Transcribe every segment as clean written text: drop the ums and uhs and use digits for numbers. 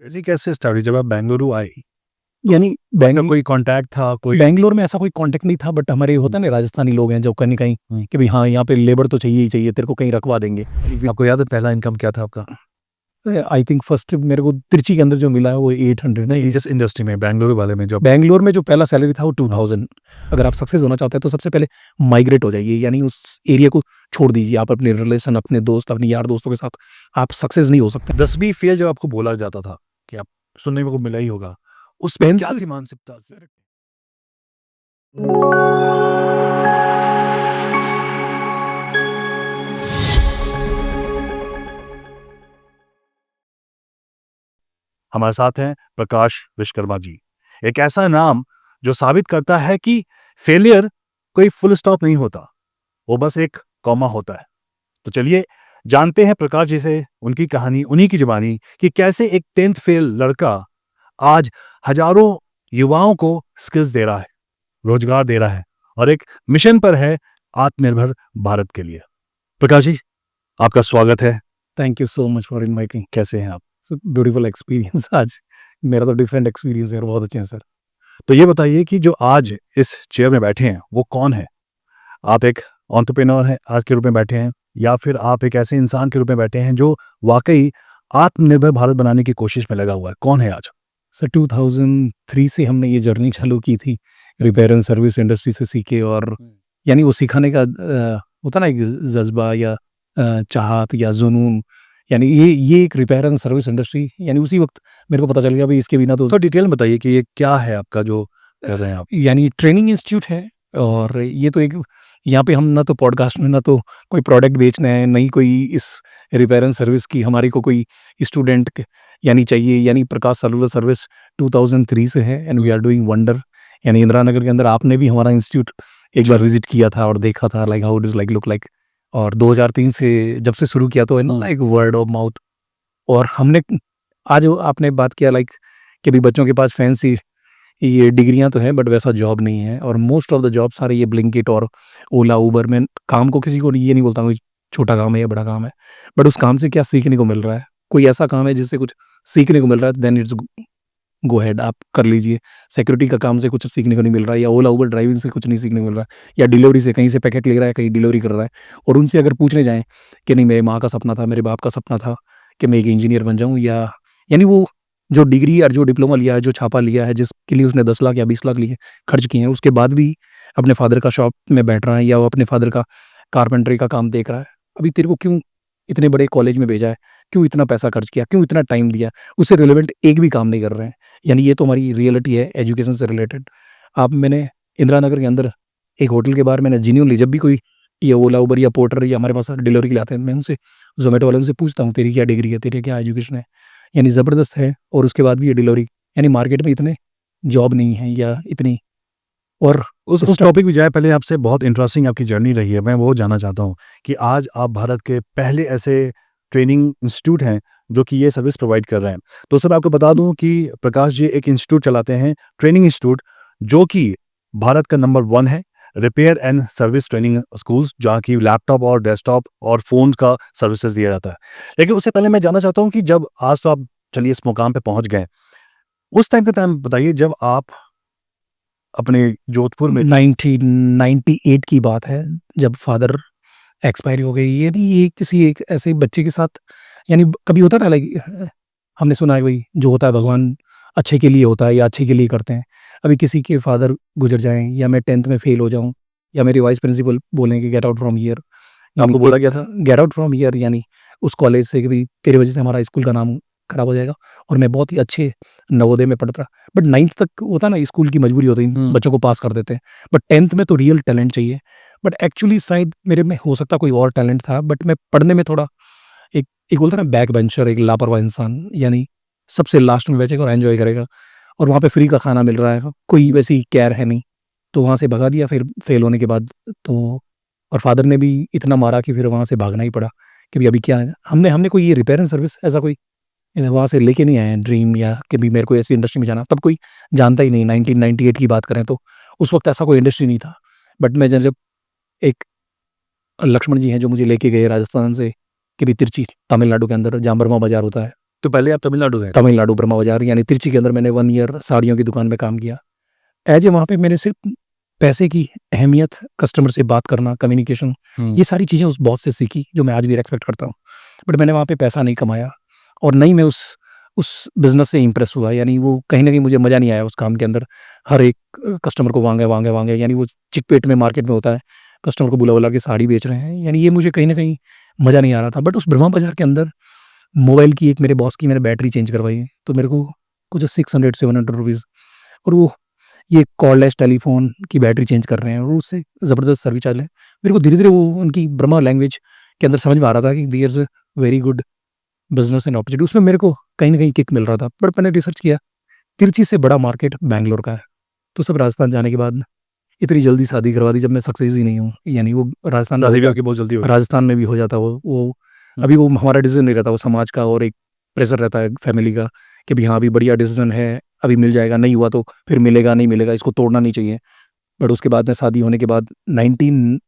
जी, कैसे स्टार्ट हुई जब आप बेंगलुरु आई? यानी आपका कोई कॉन्टैक्ट था कोई? बैंगलोर में ऐसा कोई कॉन्टैक्ट नहीं था, बट हमारे होता है ना राजस्थानी लोग हैं जो कहीं न कहीं कि भई हाँ, यहाँ पे लेबर तो चाहिए ही चाहिए, तेरे को कहीं रखवा देंगे। आपको याद है पहला इनकम क्या था आपका? आई थिंक फर्स्ट मेरे को तिरुचि के अंदर जो मिला है वो 800 है। इस इंडस्ट्री में बेंगलुरु वाले में जब बैंगलोर में जो पहला सैलरी था वो 2000। अगर आप सक्सेस होना चाहते हैं तो सबसे पहले माइग्रेट हो जाइए, यानी उस एरिया को छोड़ दीजिए। आप अपने रिलेशन, अपने दोस्त, अपने यार दोस्तों के साथ आप सक्सेस नहीं हो सकते। 10वीं फेल जब आपको बोला जाता था कि आप सुनने को मिला ही होगा, उसमें टेंथ क्या थी मानसिकता? हमारे साथ हैं प्रकाश विश्वकर्मा जी। एक ऐसा नाम जो साबित करता है कि फेलियर कोई फुल स्टॉप नहीं होता, वो बस एक कॉमा होता है। तो चलिए जानते हैं प्रकाश जी से उनकी कहानी, उन्हीं की जुबानी कि कैसे एक 10th फेल लड़का आज हजारों युवाओं को स्किल्स दे रहा है, रोजगार दे रहा है और एक मिशन पर है आत्मनिर्भर भारत के लिए। प्रकाश जी, आपका स्वागत है। Thank you so much for inviting. कैसे हैं आप? ब्यूटीफुल एक्सपीरियंस आज मेरा तो डिफरेंट एक्सपीरियंस है और बहुत अच्छे हैं सर। तो ये बताइए कि जो आज इस चेयर में बैठे हैं वो कौन है? आप एक एंटरप्रेन्योर हैं आज के रूप में बैठे हैं, या फिर आप एक ऐसे इंसान के रूप में बैठे हैं जो वाकई आत्मनिर्भर भारत बनाने की कोशिश में लगा हुआ है? कौन है आज? सर 2003 से हमने ये जर्नी चालू की थी रिपेयर एंड सर्विस इंडस्ट्री से सीखे, और यानी वो सिखाने का होता ना एक जज्बा या चाहत या जुनून, यानी ये एक रिपेयर एंड सर्विस इंडस्ट्री, यानी उसी वक्त मेरे को पता चल गया भाई इसके बिना तो तो डिटेल में बताइए कि ये क्या है आपका जो कर रहे हैं आप? यानी ट्रेनिंग इंस्टीट्यूट है। और ये तो एक यहाँ पे हम ना तो पॉडकास्ट में ना तो कोई प्रोडक्ट बेच रहे हैं, नहीं कोई इस रिपेयर एंड सर्विस की हमारी को कोई स्टूडेंट यानी चाहिए। यानी प्रकाश सेलुलर सर्विस 2003 से है and we are doing wonder. यानी इंदिरा नगर के अंदर आपने भी हमारा इंस्टीट्यूट एक बार विजिट किया था और देखा था like how it is like look like. और 2003 से जब से शुरू किया तो है ना लाइक वर्ड ऑफ माउथ। और हमने आज आपने बात किया लाइक कि भी बच्चों के पास फैंसी ये डिग्रियां तो हैं बट वैसा जॉब नहीं है, और मोस्ट ऑफ द जॉब सारे ये ब्लिंकिट और ओला उबर में काम को किसी को ये नहीं बोलता कोई छोटा काम है या बड़ा काम है, बट उस काम से क्या सीखने को मिल रहा है। कोई ऐसा काम है जिससे कुछ सीखने को मिल रहा है देन इट्स गो हेड, आप कर लीजिए। सिक्योरिटी का काम से कुछ सीखने को नहीं मिल रहा है, या ओला उबर ड्राइविंग से कुछ नहीं सीखने को मिल रहा है, या डिलीवरी से कहीं से पैकेट ले रहा है कहीं डिलीवरी कर रहा है, और उनसे अगर पूछने जाएं कि नहीं मेरी माँ का सपना था, मेरे बाप का सपना था कि मैं एक इंजीनियर बन जाऊँ, या यानी वो जो डिग्री और जो डिप्लोमा लिया है, जो छापा लिया है, जिसके लिए उसने 10 लाख या 20 लाख लिए खर्च किए हैं, उसके बाद भी अपने फादर का शॉप में बैठ रहा है, या वो अपने फादर का कारपेंटरी का काम देख रहा है। अभी तेरे को क्यों इतने बड़े कॉलेज में भेजा है, क्यों इतना पैसा खर्च किया, क्यों इतना टाइम दिया, उससे रिलेवेंट एक भी काम नहीं कर रहे हैं। यानी ये तो हमारी रियलिटी है एजुकेशन से रिलेटेड। आप मैंने इंदिरा नगर के अंदर एक होटल के बाहर मैंने जेन्युइनली जब भी कोई ये ओला उबर या पोर्टर या हमारे पास डिलीवरी के लिए आते हैं, मैं उनसे जोमेटो वाले उनसे पूछता हूँ तेरी क्या डिग्री है, तेरी क्या एजुकेशन है। यानी ज़बरदस्त है, और उसके बाद भी ये डिलीवरी, यानी मार्केट में इतने जॉब नहीं है या इतनी। और उस टॉपिक पे जाए पहले आपसे, बहुत इंटरेस्टिंग आपकी जर्नी रही है, मैं वो जानना चाहता हूँ कि आज आप भारत के पहले ऐसे ट्रेनिंग इंस्टीट्यूट हैं जो कि ये सर्विस प्रोवाइड कर रहे हैं। तो सर आपको बता दूं कि प्रकाश जी एक इंस्टीट्यूट चलाते हैं, ट्रेनिंग इंस्टीट्यूट, जो कि भारत का नंबर 1 है, repair and service training schools, जहाँ की लैपटॉप और डेस्कटॉप और फ़ोन का सर्विसेज दिया जाता है। लेकिन उससे पहले मैं जानना चाहता हूँ कि जब आज तो आप चलिए इस मुकाम पे पहुँच गए, उस टाइम का टाइम बताइए जब आप अपने जोधपुर में 1998 की बात है जब फादर एक्सपायरी हो गई। ये नहीं, ये किसी एक ऐसे बच्चे के साथ, यानी कभी होता ना लाइक हमने सुना है भाई जो होता है भगवान अच्छे के लिए होता है या अच्छे के लिए करते हैं। अभी किसी के फादर गुजर जाएं, या मैं 10th में फेल हो जाऊं, या मेरे वाइस प्रिंसिपल बोलें कि गेट आउट फ्रॉम ईयर, आपको बोला गया था? गेट आउट फ्रॉम ईयर, यानी उस कॉलेज से कि भाई तेरी वजह से हमारा स्कूल का नाम खराब हो जाएगा। और मैं बहुत ही अच्छे नवोदय में पढ़ता, बट 9th तक होता ना स्कूल की मजबूरी होती है, बच्चों को पास कर देते हैं, बट 10th में तो रियल टैलेंट चाहिए। बट एक्चुअली शायद मेरे में हो सकता कोई और टैलेंट था, बट मैं पढ़ने में थोड़ा एक एक बोलता है ना बैक बेंचर, एक लापरवाह इंसान, यानी सबसे लास्ट में बैठेगा और एन्जॉय करेगा, और वहाँ पे फ्री का खाना मिल रहा है, कोई वैसी केयर है नहीं, तो वहाँ से भगा दिया फिर फेल होने के बाद। तो और फादर ने भी इतना मारा कि फिर वहाँ से भागना ही पड़ा कि भाई अभी क्या है। हमने हमने कोई ये रिपेयर एंड सर्विस ऐसा कोई वहाँ से लेके नहीं आए हैं ड्रीम, या कि भी मेरे को ऐसी इंडस्ट्री में जाना, तब कोई जानता ही नहीं। 1998 की बात करें तो उस वक्त ऐसा कोई इंडस्ट्री नहीं था। बट मैं जब एक लक्ष्मण जी हैं जो मुझे लेके गए राजस्थान से कि भी तिरची तमिलनाडु के अंदर जहाँ बर्मा बाजार होता है, तो पहले आप तमिलनाडु गए थे? तमिलनाडु ब्रह्मा बाज़ार यानी तिरुचि के अंदर मैंने 1 ईयर साड़ियों की दुकान में काम किया। ऐज़ ए वहाँ पे मैंने सिर्फ़ पैसे की अहमियत, कस्टमर से बात करना, कम्युनिकेशन, हुँ। ये सारी चीज़ें उस बॉस से सीखी जो मैं आज भी रिस्पेक्ट करता हूँ। बट मैंने वहाँ पे पैसा नहीं कमाया और ना ही मैं उस बिज़नेस से इम्प्रेस हुआ, यानी वो कहीं न कहीं मुझे मज़ा नहीं आया उस काम के अंदर। हर एक कस्टमर को वांगे, यानी वो चिकपेट में मार्केट में होता है, कस्टमर को बुला-बुला के साड़ी बेच रहे हैं, यानी ये मुझे कहीं न कहीं मज़ा नहीं आ रहा था। बट उस ब्रह्मा बाज़ार के अंदर मोबाइल की एक मेरे बॉस की मैंने बैटरी चेंज करवाई, तो मेरे को कुछ 600-700 रुपीज़, और वो ये कॉर्डलेस टेलीफ़ोन की बैटरी चेंज कर रहे हैं और उससे ज़बरदस्त सर्विस चार्ज है। मेरे को धीरे-धीरे वो उनकी ब्रह्मा लैंग्वेज के अंदर समझ में आ रहा था कि there is a very good business and opportunity, उसमें मेरे को कहीं न कहीं किक मिल रहा था। बट मैंने रिसर्च किया, तिरुचि से बड़ा मार्केट बैंगलोर का है। तो सब राजस्थान जाने के बाद इतनी जल्दी शादी करवा दी जब मैं सक्सेस ही नहीं हूँ। यानी वो राजस्थान में शादी भी होता, आपकी बहुत जल्दी हो गई। राजस्थान में भी हो जाता वो हुँ। अभी वो हमारा डिसीज़न नहीं रहता, वो समाज का और एक प्रेशर रहता है फैमिली का कि भई हाँ, अभी बढ़िया डिसीज़न है, अभी मिल जाएगा, नहीं हुआ तो फिर मिलेगा, नहीं मिलेगा, इसको तोड़ना नहीं चाहिए। बट उसके बाद में शादी होने के बाद 19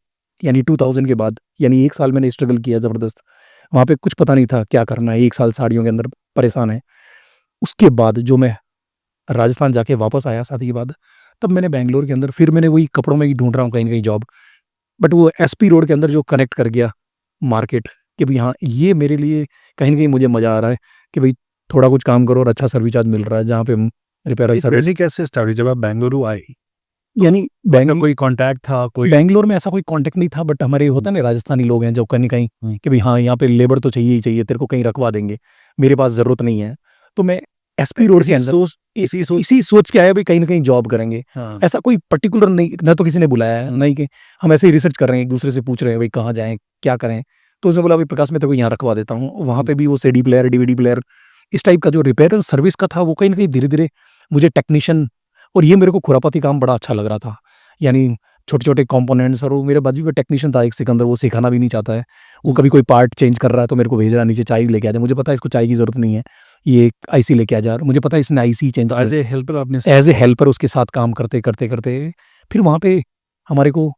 यानी 2000 के बाद, यानी 1 साल मैंने स्ट्रगल किया ज़बरदस्त। वहाँ पे कुछ पता नहीं था क्या करना है, 1 साल साड़ियों के अंदर परेशान है। उसके बाद जो मैं राजस्थान जाके वापस आया शादी के बाद, तब मैंने बैंगलोर के अंदर फिर मैंने वही कपड़ों में ही ढूँढ रहा हूँ कहीं न कहीं जॉब। बट वो एसपी रोड के अंदर जो कनेक्ट कर गया मार्केट कि भई हाँ, ये मेरे लिए कहीं न कहीं मुझे मज़ा आ रहा है कि भई थोड़ा कुछ काम करो और अच्छा सर्विस चार्ज मिल रहा है, जहाँ पे हम रिपेयर ये सर्विस, जर्नी कैसे स्टार्ट हुई जब आप बेंगलुरु आए? यानी आपका कोई कॉन्टैक्ट था कोई? बैंगलोर में ऐसा कोई कॉन्टैक्ट नहीं था, बट हमारे होता है ना राजस्थानी लोग हैं जो कहीं न कहीं हुँ। कि भई हाँ, यहाँ पे लेबर तो चाहिए ही चाहिए, तेरे को कहीं रखवा देंगे, मेरे पास ज़रूरत नहीं है। तो मैं एसपी रोड के अंदर इसी सोच के आया भई कहीं न कहीं जॉब करेंगे। हाँ। ऐसा कोई पर्टिकुलर नहीं, ना तो किसी ने बुलाया है, ना ही कि हम ऐसे ही रिसर्च कर रहे हैं, एक-दूसरे से पूछ रहे हैं भई कहाँ जाएँ, क्या करें? तो उसने बोला भई प्रकाश मैं तेरे को यहाँ रखवा देता हूँ। वहाँ पे भी वो सीडी प्लेयर, डीवीडी प्लेयर, इस टाइप का जो रिपेयर एंड सर्विस का था, वो कहीं न कहीं धीरे-धीरे मुझे टेक्नीशियन, और ये मेरे को खुरापाती काम बड़ा अच्छा लग रहा था। यानी छोटे-छोटे कंपोनेंट्स, और वो मेरे बाजू में टेक्नीशियन था एक सिकंदर, वो सिखाना भी नहीं चाहता है। वो कभी कोई पार्ट चेंज कर रहा है तो मेरे को भेज रहा है नीचे, चाय लेके आ जा। मुझे पता है इसको चाय की ज़रूरत नहीं है, ये एक आईसी लेके आ जा, और मुझे पता है इसने आईसी चेंज तो एज़ ए हेल्पर आपने एज़ ए हेल्पर उसके साथ काम करते फिर वहाँ पे हमारे को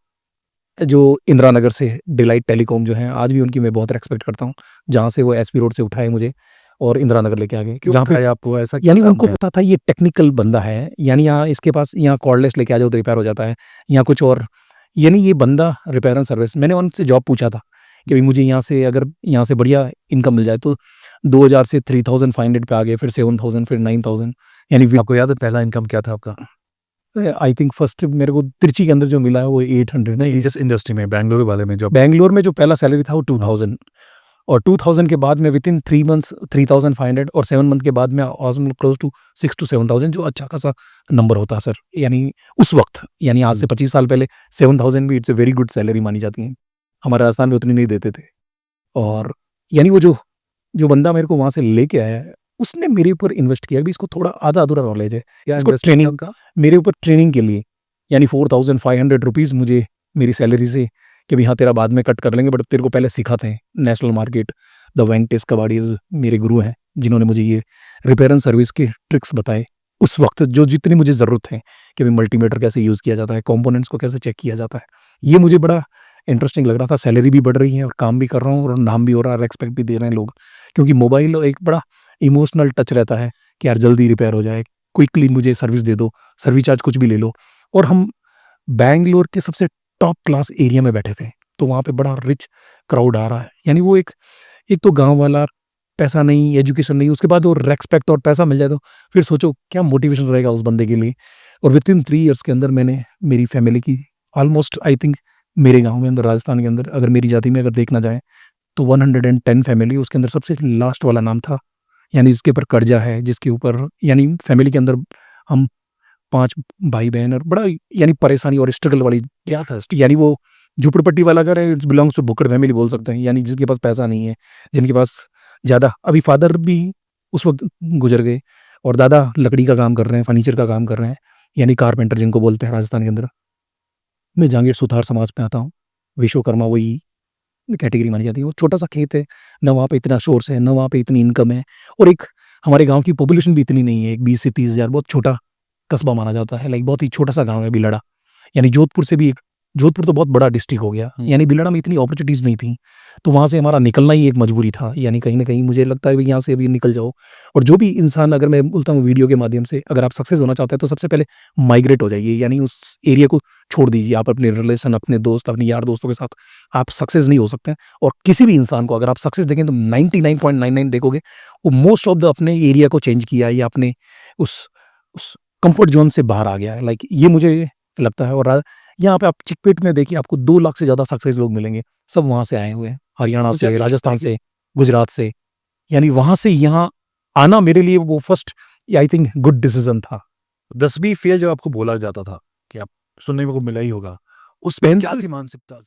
जो इंदिरा नगर से डिलाइट टेलीकॉम जो है, आज भी उनकी मैं बहुत रिस्पेक्ट करता हूँ। जहाँ से वो एसपी रोड से उठाए मुझे और इंदिरा नगर लेके आ गए। क्यों जहाँ पे उठाया आपको ऐसा क्या यानी काम उनको है? पता था ये टेक्निकल बंदा है, यानी यहाँ इसके पास यहाँ कॉर्डलेस लेके आ जाओ तो रिपेयर हो जाता है, यहाँ कुछ और, यानी ये बंदा रिपेयर एंड सर्विस। मैंने उनसे जॉब पूछा था कि भई मुझे यहाँ से अगर यहाँ से बढ़िया इनकम मिल जाए, तो 2000 से 3500 पे आ गए, फिर 7000, फिर 9000, यानी आपको याद है पहला इनकम क्या था आपका? आई थिंक फर्स्ट मेरे को तिरुचि के अंदर जो मिला है वो 800 नहीं, इस इंडस्ट्री में बेंगलुरु वाले में जो बैंगलोर में जो पहला सैलरी था वो हाँ। 2000, और 2000 के बाद में विथिन 3 मंथ्स 3500, और 7 मंथ के बाद में ऑलमोस्ट क्लोज टू 6 टू 7000, जो अच्छा खासा नंबर होता है सर। यानी उस वक़्त, यानी आज से 25 साल पहले 7000 भी it's a very good salary मानी जाती है। हमारे राजस्थान में उतनी नहीं देते थे। और यानी वो जो जो बंदा मेरे को वहाँ से लेके आया है, उसने मेरे ऊपर इन्वेस्ट किया कि इसको थोड़ा आधा-अधूरा नॉलेज है। क्या इसको इंडस्ट्री ट्रेनिंग, उनका? मेरे ऊपर ट्रेनिंग के लिए, यानी 4500 रुपीज़ मुझे मेरी सैलरी से कि भई हाँ, तेरा बाद में कट कर लेंगे, बट तेरे को पहले सिखाते हैं। नेशनल मार्केट, द वेंकटेश कबाड़ीज़ मेरे गुरु हैं, जिन्होंने मुझे ये रिपेयर एंड सर्विस के ट्रिक्स बताए। उस वक़्त जो जितनी मुझे ज़रूरत है कि भई मल्टीमीटर कैसे यूज़ किया जाता है, कंपोनेंट्स को कैसे चेक किया जाता है। ये मुझे बड़ा इंटरेस्टिंग लग रहा था। सैलरी भी बढ़ रही है और काम भी कर रहा हूँ और नाम भी हो रहा है, रिस्पेक्ट भी दे रहे हैं लोग। क्योंकि मोबाइल एक बड़ा इमोशनल टच रहता है कि यार जल्दी रिपेयर हो जाए, क्विकली मुझे सर्विस दे दो, सर्विस चार्ज कुछ भी ले लो। और हम बैंगलोर के सबसे टॉप क्लास एरिया में बैठे थे, तो वहाँ पे बड़ा रिच क्राउड आ रहा है। यानी वो एक एक तो गाँव वाला, पैसा नहीं, एजुकेशन नहीं, उसके बाद वो रिस्पेक्ट और पैसा मिल जाए तो फिर सोचो क्या मोटिवेशन रहेगा उस बंदे के लिए। और विथिन 3 इयर्स के अंदर मैंने मेरी फैमिली की ऑलमोस्ट आई थिंक मेरे गाँव में अंदर, राजस्थान के अंदर, अगर मेरी जाति में अगर देखना जाए तो 110 फैमिली, उसके अंदर सबसे लास्ट वाला नाम था, यानी जिसके ऊपर कर्जा है, जिसके ऊपर, यानी फैमिली के अंदर हम 5 भाई-बहन, और बड़ा यानी परेशानी और स्ट्रगल वाली, क्या था? यानी वो झोपड़पट्टी वाला घर है, it's belongs to Bhukkar family बोल सकते हैं। यानी जिनके पास पैसा नहीं है, जिनके पास ज़्यादा, अभी फादर भी उस वक़्त गुज़र गए और दादा लकड़ी का काम कर रहे हैं, फर्नीचर का काम कर रहे हैं, यानी कारपेंटर जिनको बोलते हैं राजस्थान के अंदर। मैं जांगीर सुथार समाज में आता हूँ, विश्वकर्मा वही कैटेगरी मानी जाती है। वो छोटा-सा खेत है, ना वहाँ पे इतना सोर्स है, ना वहाँ पे इतनी इनकम है, और एक हमारे गाँव की पॉपुलेशन भी इतनी नहीं है, एक 20 से 30 हज़ार, बहुत छोटा कस्बा माना जाता है, लाइक बहुत ही छोटा-सा गाँव है बिलड़ा। यानी जोधपुर से भी एक जोधपुर तो बहुत बड़ा डिस्ट्रिक्ट हो गया, यानी बिलड़ा में इतनी अपॉर्चुनिटीज़ नहीं थी, तो वहाँ से हमारा निकलना ही एक मजबूरी था। यानी कहीं न कहीं मुझे लगता है कि यहाँ से अभी निकल जाओ। और जो भी इंसान, अगर मैं बोलता हूँ वीडियो के माध्यम से, अगर आप सक्सेस होना चाहते हैं तो सबसे पहले माइग्रेट हो जाइए, यानी उस एरिया को छोड़ दीजिए। आप अपने रिलेशन, अपने दोस्त, अपने यार दोस्तों के साथ आप सक्सेस नहीं हो सकते हैं। और किसी भी इंसान को अगर आप सक्सेस देखें तो 99.99 देखोगे, वो मोस्ट ऑफ द अपने एरिया को चेंज किया है, या अपने उस कंफर्ट ज़ोन से बाहर आ गया है। लाइक ये मुझे लगता है। और यहाँ पे आप चिकपेट में देखिए, आपको 2 लाख से ज़्यादा सक्सेस लोग मिलेंगे, सब वहाँ से आए हुए हैं, हरियाणा तो क्या से, लगता राजस्थान है कि से, गुजरात से। यानी वहाँ से यहाँ आना मेरे लिए वो first, I think, good decision था। 10वीं फेल जब आपको बोला जाता था कि आप सुनने को मिला ही होगा, उस वक़्त क्या थी मानसिकता?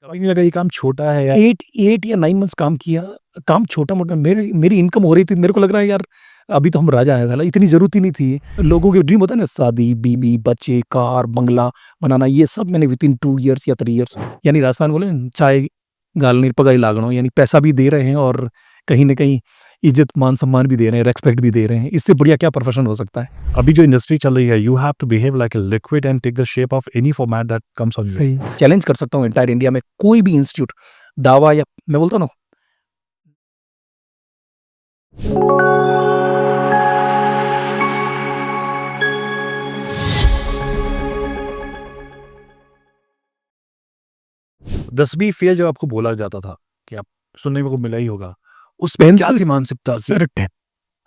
समझ नहीं लगा ये काम छोटा है या 8 या 9 मंथ्स काम किया, काम छोटा-मोटा मेरी इनकम हो रही थी, मेरे को लग रहा है यार अभी तो हम राजा हैं साला, इतनी ज़रूरत ही नहीं थी। लोगों के ड्रीम होता है ना शादी, बीवी, बच्चे, कार, बंगला बनाना, ये सब मैंने विथिन 2 इयर्स या 3 इयर्स यानी राजस्थान बोले ना, चाय गालनी पगाई लागणो, यानी पैसा भी दे रहे हैं और कहीं न कहीं इज़्ज़त, मान-सम्मान भी दे रहे हैं, रिस्पेक्ट भी दे रहे हैं। इससे बढ़िया क्या प्रोफ़ेशन हो सकता है? अभी जो इंडस्ट्री चल रही है, you have to behave like a liquid and take the shape of any format that comes on your way. सही। चैलेंज कर सकता हूँ एंटायर इंडिया में कोई भी इंस्टीट्यूट दावा या मैं बोलता हूँ ना 10वीं फेल जब आपको बोला जाता था कि आप सुनने को मिला ही होगा, उस पेन क्या थी मानसिकता? सर 10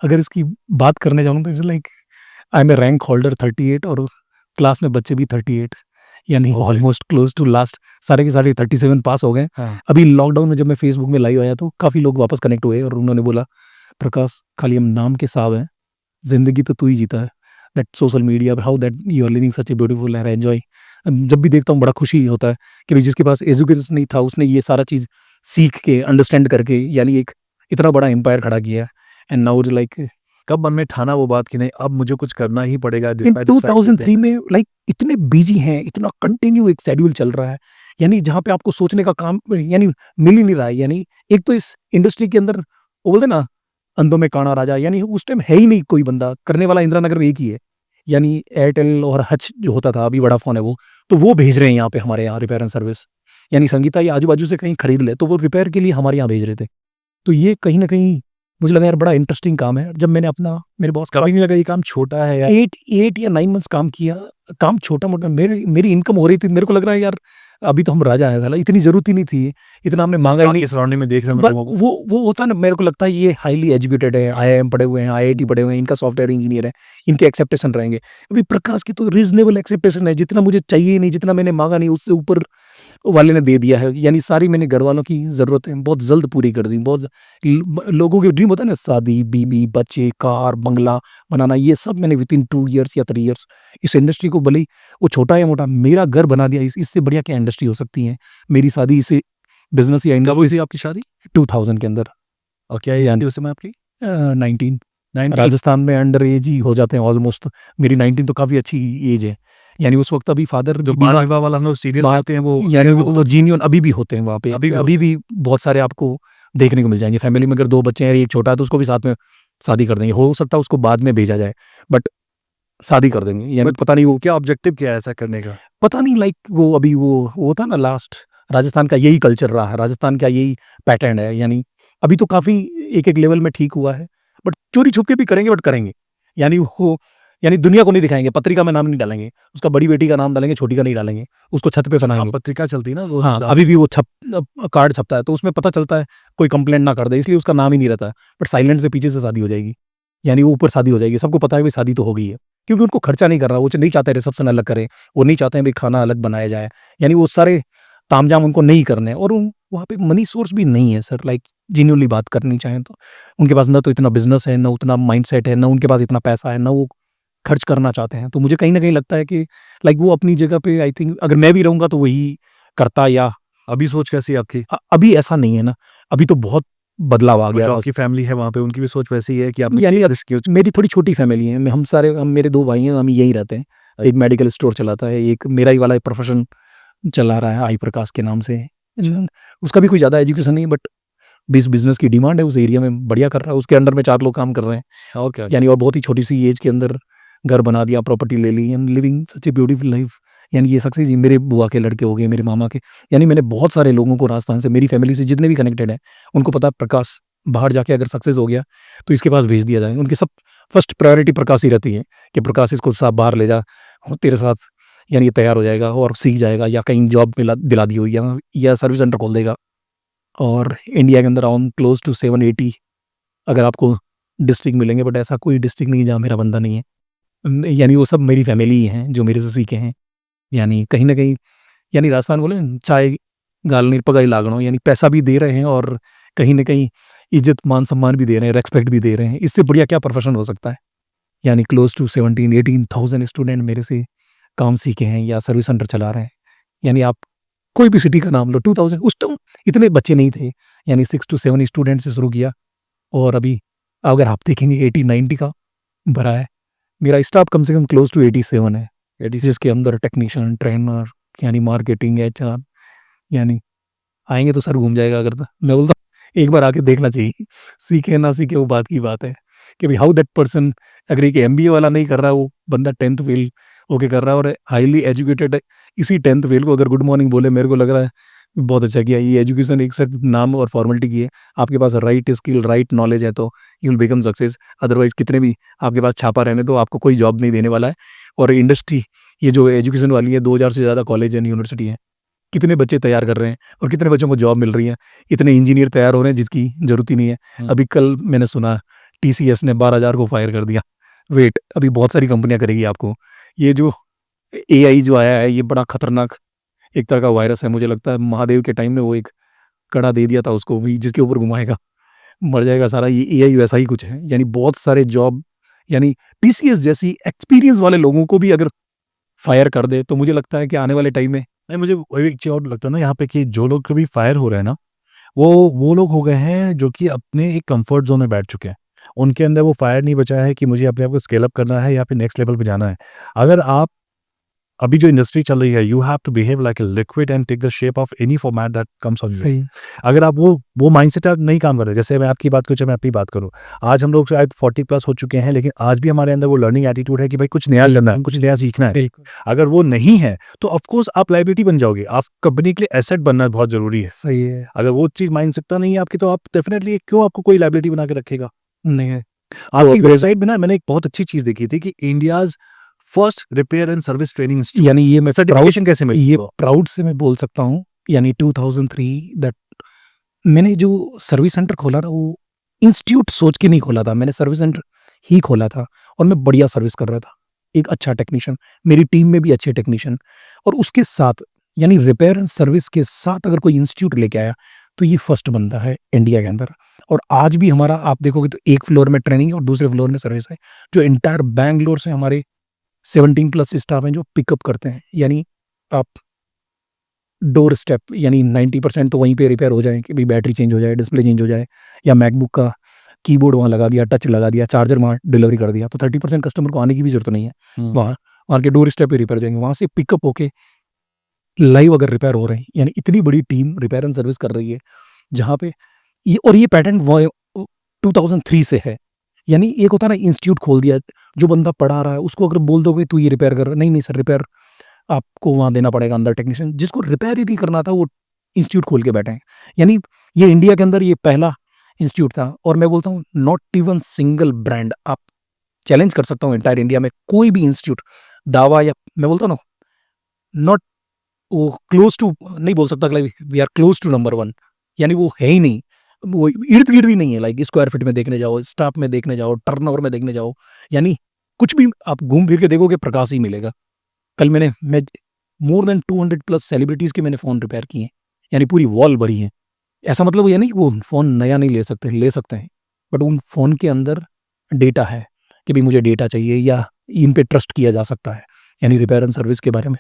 अगर इसकी बात करने जाऊँ तो it's like I am a rank holder 38 और क्लास में बच्चे भी 38 यानी oh! Almost close to last सारे के सारे 37 पास हो गए। हाँ। अभी लॉकडाउन में जब मैं फेसबुक में लाइव आया तो काफ़ी लोग वापस कनेक्ट हुए और उन्होंने बोला, "प्रकाश खाली हम नाम के साहब हैं, ज़िंदगी तो तू ही जीता है। That social media how that you are living such a beautiful and enjoy." जब भी देखता हूँ बड़ा खुशी होता है कि भाई जिसके पास एजुकेशन नहीं था उसने ये सारा चीज़ सीख के अंडरस्टैंड करके यानी एक इतना बड़ा एम्पायर खड़ा किया एंड नाउ लाइक कब मन में ठाना वो बात कि नहीं अब मुझे कुछ करना ही पड़ेगा इन डिस्पाइट दिस फैक्ट 2003 में लाइक इतने बिजी हैं, इतना कंटिन्यू एक शेड्यूल चल रहा है, यानी जहाँ पे आपको सोचने का काम यानी मिल ही नहीं रहा है। यानी एक तो इस इंडस्ट्री के अंदर वो बोलते हैं ना, अंधों में काना राजा, यानी उस टाइम है ही नहीं कोई बंदा, करने वाला इंदिरा नगर में एक ही है। यानी एयरटेल और हच जो होता था, अभी वोडाफ़ोन है वो, तो वो भेज रहे हैं यहाँ पे हमारे यहाँ रिपेयर एंड सर्विस। यानी संगीता ये आजू-बाजू से कहीं खरीद ले, तो वो रिपेयर के लिए हमारे यहाँ भेज रहे थे। तो ये कहीं न कहीं मुझे लगा यार बड़ा इंटरेस्टिंग काम है। जब मैंने अपना मेरे बॉस का कभी नहीं लगा ये काम छोटा है या 8 या 9 मंथ्स काम किया, काम छोटा-मोटा मेरी इनकम हो रही थी, मेरे को लग रहा है यार अभी तो हम राजा हैं साला, इतनी ज़रूरत ही नहीं थी, इतना हमने माँगा ही नहीं। आपके सराउंडिंग में देख रहे हो बट लोगों को? वो होता है ना, मेरे को लगता है ये हाईली एजुकेटेड है, आईआईएम पढ़े हुए हैं, आईआईटी पढ़े हुए हैं, इनका सॉफ्टवेयर इंजीनियर है, इनके एक्सेप्टेशन रहेंगे। अभी प्रकाश की तो रीज़नेबल एक्सेप्टेशन है, जितना मुझे चाहिए ही नहीं, जितना मैंने माँगा नहीं, उससे ऊपर वाले ने दे दिया है। यानी सारी मैंने घरवालों की ज़रूरतें बहुत जल्द पूरी कर दी। बहुत लोगों के ड्रीम होता है ना शादी, बीवी, बच्चे, कार, बंगला बनाना, ये सब मैंने विथिन 2 इयर्स या 3 इयर्स इस इंडस्ट्री को भले ही वो छोटा या मोटा मेरा घर बना दिया। इससे बढ़िया क्या इंडस्ट्री हो सकती है? मेरी शादी इसे बिज़नेस या कब हुई थी आपकी शादी? 2000 के अंदर और क्या एज थी उस समय आपकी? 19 19? राजस्थान में अंडर एज ही हो जाते हैं ऑलमोस्ट। मेरी 19 तो काफ़ी अच्छी एज है। यानी उस वक्त अभी फादर जो बाल विवाह वाला हम लोग सीरियल बात आते हैं वो यानी वो जीनियन अभी भी होते हैं वहाँ पे। अभी भी अभी भी बहुत सारे आपको देखने को मिल जाएँगे। फैमिली में अगर 2 बच्चे हैं, एक छोटा है तो उसको भी साथ में शादी कर देंगे। हो सकता है उसको बाद में भेजा जाए, बट शादी कर देंगे। यानी बट पता नहीं वो क्या ऑब्जेक्टिव क्या है ऐसा करने का? पता नहीं लाइक वो अभी वो होता है ना लास्ट राजस्थान का यही कल्चर रहा है, राजस्थान का यही पैटर्न है। यानी अभी तो काफ़ी एक-एक लेवल में ठीक हुआ है, बट चोरी-छुप के भी करेंगे, बट करेंगे। यानी वो यानी दुनिया को नहीं दिखाएँगे, पत्रिका में नाम नहीं डालेंगे, उसका बड़ी बेटी का नाम डालेंगे, छोटी का नहीं डालेंगे, उसको छत पे हाँ, बनाएँगे। पत्रिका चलती है ना वो हाँ, अभी भी वो कार्ड छपता है, तो उसमें पता चलता है कोई कंप्लेंट ना कर दे, इसलिए उसका नाम ही नहीं रहता है। बट साइलेंट से पीछे से शादी हो जाएगी, यानी वो ऊपर शादी हो जाएगी, सबको पता है भई शादी तो हो गई है। क्योंकि उनको खर्चा नहीं करना, वो नहीं चाहते रिसेप्शन अलग करें, वो नहीं चाहते हैं भई खाना अलग बनाया जाए, यानी वो सारे तामझाम उनको नहीं करने हैं और वहाँ पे मनी सोर्स भी नहीं है सर, लाइक जेन्युइनली बात करनी चाहें तो। उनके पास ना तो इतना बिज़नेस है, ना उतना माइंडसेट है, ना उनके पास इतना पैसा है, ना वो खर्च करना चाहते हैं। तो मुझे कहीं न कहीं लगता है कि लाइक वो अपनी जगह पे आई थिंक अगर मैं भी रहूँगा तो वही करता या अभी सोच कैसी है आपकी? अभी ऐसा नहीं है ना, अभी तो बहुत बदलाव आ गया जो है। आपकी फैमिली है वहाँ पे उनकी भी सोच वैसी है कि आपने यानी रिस्क किया? मेरी थोड़ी छोटी फैमिली है, हम मेरे 2 भाई हैं, हम यहीं रहते हैं। एक मेडिकल स्टोर चलाता है, एक मेरा ही वाला प्रोफ़ेशन चला रहा है आई प्रकाश के नाम से। उसका भी कोई ज़्यादा एजुकेशन नहीं है, बट बिज़नेस की डिमांड है, उस एरिया में बढ़िया कर रहा है, उसके अंडर में 4 लोग काम कर रहे हैं। और क्या? यानी और बहुत ही छोटी-सी एज के अंदर घर बना दिया, प्रॉपर्टी ले ली and living such a beautiful life. यानी ये सक्सेस मेरे बुआ के लड़के हो गए, मेरे मामा के, यानी मैंने बहुत सारे लोगों को राजस्थान से, मेरी फैमिली से जितने भी कनेक्टेड हैं, उनको पता है प्रकाश बाहर जाके अगर सक्सेस हो गया, तो इसके पास भेज दिया जाएगा। उनकी सब फर्स्ट प्रायोरिटी प्रकाश ही रहती है कि प्रकाश इसको साहब बाहर ले जा, वो तेरे साथ यानी ये तैयार हो जाएगा और सीख जाएगा या कहीं जॉब दिला दी हुई या सर्विस सेंटर खोल देगा। और इंडिया के अंदर अराउंड क्लोज़ टू 780 अगर आपको डिस्ट्रिक्ट मिलेंगे, बट ऐसा कोई डिस्ट्रिक्ट नहीं है जहाँ मेरा बंदा नहीं है। यानी वो सब मेरी फैमिली ही हैं, जो मेरे से सीखे हैं। यानी कहीं न कहीं यानी राजस्थान बोले ना, चाय गालनी पगाई लागणो, यानी पैसा भी दे रहे हैं और कहीं न कहीं इज़्ज़त, मान-सम्मान भी दे रहे हैं, रिस्पेक्ट भी दे रहे हैं। इससे बढ़िया क्या प्रोफ़ेशन हो सकता है? यानी क्लोज़ टू 17-18,000 स्टूडेंट मेरे से काम सीखे हैं या सर्विस सेंटर चला रहे हैं। यानी आप कोई भी सिटी का नाम लो, 2000 उस टाइम इतने बच्चे नहीं थे, यानी 6 to 7 स्टूडेंट से शुरू किया और अभी अगर आप देखेंगे 80-90 का भरा है। मेरा स्टाफ कम से कम क्लोज टू 87 है, जिसके अंदर टेक्नीशियन, ट्रेनर, यानी मार्केटिंग, एचआर, यानी आएँगे तो सर घूम जाएगा अगर तो मैं बोलता हूँ एक बार आके देखना चाहिए। सीखे ना सीखे वो बात की बात है कि भाई हाउ दैट पर्सन अगर एक एमबीए वाला नहीं कर रहा है, वो बंदा 10th फेल होके कर रहा है और हाईली एजुकेटेड है, इसी 10th फेल को अगर गुड मॉर्निंग बोले, मेरे को लग रहा है बहुत अच्छा किया। ये एजुकेशन एक सिर्फ नाम और फॉर्मेलिटी की है। आपके पास राइट स्किल, राइट नॉलेज है तो you will become success. Otherwise कितने भी आपके पास छापा रहने दो, आपको कोई जॉब नहीं देने वाला है। और इंडस्ट्री ये जो एजुकेशन वाली है, 2000 से ज़्यादा कॉलेज एंड यूनिवर्सिटी है, कितने बच्चे तैयार कर रहे हैं और कितने बच्चों को जॉब मिल रही है। इतने इंजीनियर तैयार हो रहे हैं जिसकी ज़रूरत ही नहीं है। अभी कल मैंने सुना टीसीएस ने 12,000 को फायर कर दिया। वेट, अभी बहुत सारी कंपनियां करेगी आपको। ये जो एआई जो आया है, ये बड़ा खतरनाक एक तरह का वायरस है। मुझे लगता है महादेव के टाइम में वो एक कड़ा दे दिया था उसको भी, जिसके ऊपर घुमाएगा मर जाएगा सारा। ये एआई वैसा ही कुछ है, यानी बहुत सारे जॉब, यानी टीसीएस जैसी एक्सपीरियंस वाले लोगों को भी अगर फायर कर दे तो मुझे लगता है कि आने वाले टाइम में नहीं, मुझे वही एक चीज़ और लगता है ना यहाँ पे कि जो लोग कभी फायर हो रहे हैं ना, वो लोग हो गए हैं जो कि अपने एक कंफर्ट जोन में बैठ चुके हैं। उनके अंदर वो फायर नहीं बचा है कि मुझे अपने आप को स्केल अप करना है या फिर नेक्स्ट लेवल पे जाना है। अगर आप अभी जो इंडस्ट्री चल रही है, you have to behave like a liquid and take the shape of any format that comes on you. सही अगर आप वो माइंडसेट आप नहीं काम कर रहे, जैसे मैं आपकी बात करूँ, चाहे मैं अपनी बात करूँ, आज हम लोग शायद 40 प्लस हो चुके हैं, लेकिन आज भी हमारे अंदर वो लर्निंग एटीट्यूड है कि भाई कुछ नया करना है, कुछ नया सीखना है। बिल्कुल अगर वो नहीं है तो ऑफ कोर्स आप लायबिलिटी बन जाओगे। आप कंपनी के लिए एसेट बनना बहुत जरूरी है। सही है। अगर वो चीज़ माइंडसेट नहीं है आपकी, तो आप डेफिनेटली क्यों आपको कोई लायबिलिटी बना के रखेगा। नहीं है आपकी वेबसाइट में ना मैंने एक बहुत अच्छी चीज़ देखी थी कि India's first repair and service training institute, यानी ये मैं सर्टिफिकेशन कैसे मिली? ये प्राउड से मैं बोल सकता हूँ, यानी 2003 दैट मैंने जो सर्विस सेंटर खोला ना, वो इंस्टीट्यूट सोच के नहीं खोला था, मैंने सर्विस सेंटर ही खोला था और मैं बढ़िया सर्विस कर रहा था। एक अच्छा टेक्नीशियन, मेरी टीम में भी अच्छे टेक्नीशियन, और उसके साथ यानी रिपेयर एंड सर्विस के साथ अगर कोई इंस्टीट्यूट लेके आया तो ये फर्स्ट बनता है इंडिया के अंदर। और आज भी हमारा आप देखोगे तो एक फ्लोर में ट्रेनिंग है और दूसरे फ्लोर में सर्विस है, जो एंटायर बैंगलोर से हमारे 17 प्लस स्टाफ हैं जो पिकअप करते हैं। यानी आप डोर स्टेप, यानी 90% तो वहीं पे रिपेयर हो जाए कि भाई बैटरी चेंज हो जाए, डिस्प्ले चेंज हो जाए, या मैकबुक का कीबोर्ड वहाँ लगा दिया, टच लगा दिया, चार्जर वहाँ डिलीवरी कर दिया, तो 30% कस्टमर को आने की भी जरूरत नहीं है। वहाँ वहाँ के डोर स्टेप पे रिपेयर हो जाएंगे, वहाँ से पिकअप होके लाइव अगर रिपेयर हो रहे हैं। यानी इतनी बड़ी टीम रिपेयर एंड सर्विस कर रही है जहाँ पे ये, और ये पैटर्न 2003 से है। यानी एक होता है ना इंस्टीट्यूट खोल दिया, जो बंदा पढ़ा रहा है उसको अगर बोल दोगे तू ये रिपेयर कर, नहीं नहीं सर रिपेयर आपको वहाँ देना पड़ेगा अंदर टेक्नीशियन। जिसको रिपेयर ही नहीं करना था वो इंस्टीट्यूट खोल के बैठे हैं। यानी ये इंडिया के अंदर ये पहला इंस्टीट्यूट था। और मैं बोलता हूँ नॉट इवन सिंगल ब्रांड, आप चैलेंज कर सकता हूँ एंटायर इंडिया में कोई भी इंस्टीट्यूट दावा, या मैं बोलता हूँ ना नॉट वो क्लोज टू नहीं बोल सकता, we are close to number 1, यानी वो है ही नहीं, वो इर्द गिर्द ही नहीं है। लाइक स्क्वायर फीट में देखने जाओ, स्टाफ में देखने जाओ, टर्नओवर में देखने जाओ, यानी कुछ भी आप घूम फिर के देखोगे प्रकाश ही मिलेगा। कल मैं मोर देन 200 प्लस सेलिब्रिटीज़ के मैंने फ़ोन रिपेयर किए हैं, यानी पूरी वॉल भरी है। ऐसा मतलब ये नहीं कि वो फ़ोन नया नहीं ले सकते, ले सकते हैं, बट उन फ़ोन के अंदर डेटा है कि भाई मुझे डेटा चाहिए या इन पे ट्रस्ट किया जा सकता है, यानी रिपेयर एंड सर्विस के बारे में।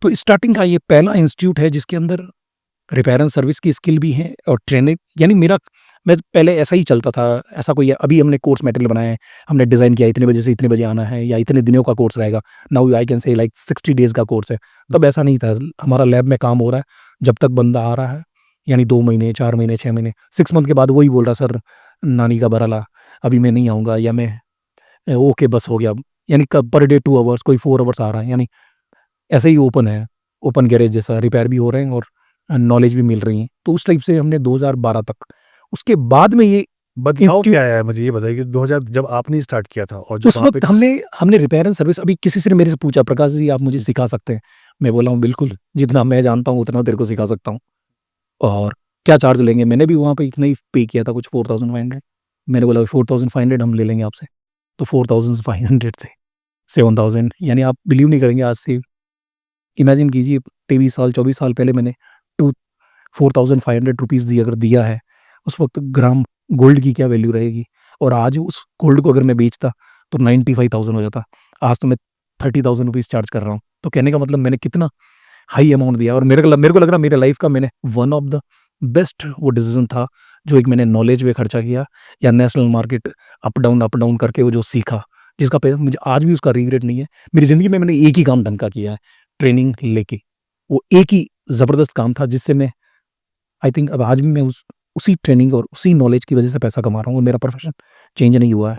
तो स्टार्टिंग का ये पहला इंस्टीट्यूट है जिसके अंदर रिपेयर एंड सर्विस की स्किल भी है और ट्रेनिंग। यानी मैं पहले ऐसा ही चलता था, ऐसा कोई अभी हमने कोर्स मटेरियल बनाया है, हमने डिज़ाइन किया इतने बजे से इतने बजे आना है या इतने दिनों का कोर्स रहेगा, now I can say like 60 days का कोर्स है। तब ऐसा नहीं था, हमारा लैब में काम हो रहा है, जब तक बंदा आ रहा है, यानी 2 महीने, 4 महीने, 6 महीने, 6 मंथ के बाद वही बोल रहा सर नानी का भराला अभी मैं नहीं आऊँगा, या मैं ओके बस हो गया। यानी पर डे 2 आवर्स, कोई 4 आवर्स आ रहा है, यानी ऐसे ही ओपन है, ओपन गैरेज जैसा, रिपेयर भी हो रहे हैं और नॉलेज भी मिल रही है। तो उस टाइप से हमने 2012 तक, उसके बाद में ये बदलाव क्या आया है मुझे ये बताइए कि 2000 जब आपने स्टार्ट किया था और उस वक्त हमने रिपेयर एंड सर्विस, अभी किसी से मेरे से पूछा प्रकाश जी आप मुझे सिखा सकते हैं, मैं बोला हूँ बिल्कुल, जितना मैं जानता हूँ उतना तेरे को सिखा सकता हूँ। और क्या चार्ज लेंगे, मैंने भी वहाँ पे इतना ही पे किया था, कुछ 4500। मैंने बोला 4500 हम ले लेंगे आपसे, तो 4500 से 7000, यानी आप बिलीव नहीं करेंगे, आज से इमेजिन कीजिए 23 साल 24 साल पहले मैंने 4500 रुपीज़ अगर दिया है, उस वक्त ग्राम गोल्ड की क्या वैल्यू रहेगी। और आज उस गोल्ड को अगर मैं बेचता तो 95,000 हो जाता। आज तो मैं 30,000 रुपीज़ चार्ज कर रहा हूँ। तो कहने का मतलब मैंने कितना हाई अमाउंट दिया और मेरे को लग रहा मेरे लाइफ का मैंने वन ऑफ द बेस्ट वो डिसीजन था जो एक मैंने नॉलेज पे खर्चा किया या नेशनल मार्केट अप डाउन करके वो जो सीखा जिसका मुझे आज भी उसका रिग्रेट नहीं है। मेरी ज़िंदगी में मैंने एक ही काम ढंग का किया है ट्रेनिंग लेके, वो एक ही ज़बरदस्त काम था जिससे मैं आई थिंक अब आज भी मैं उसी ट्रेनिंग और उसी नॉलेज की वजह से पैसा कमा रहा हूँ और मेरा प्रोफेशन चेंज नहीं हुआ है।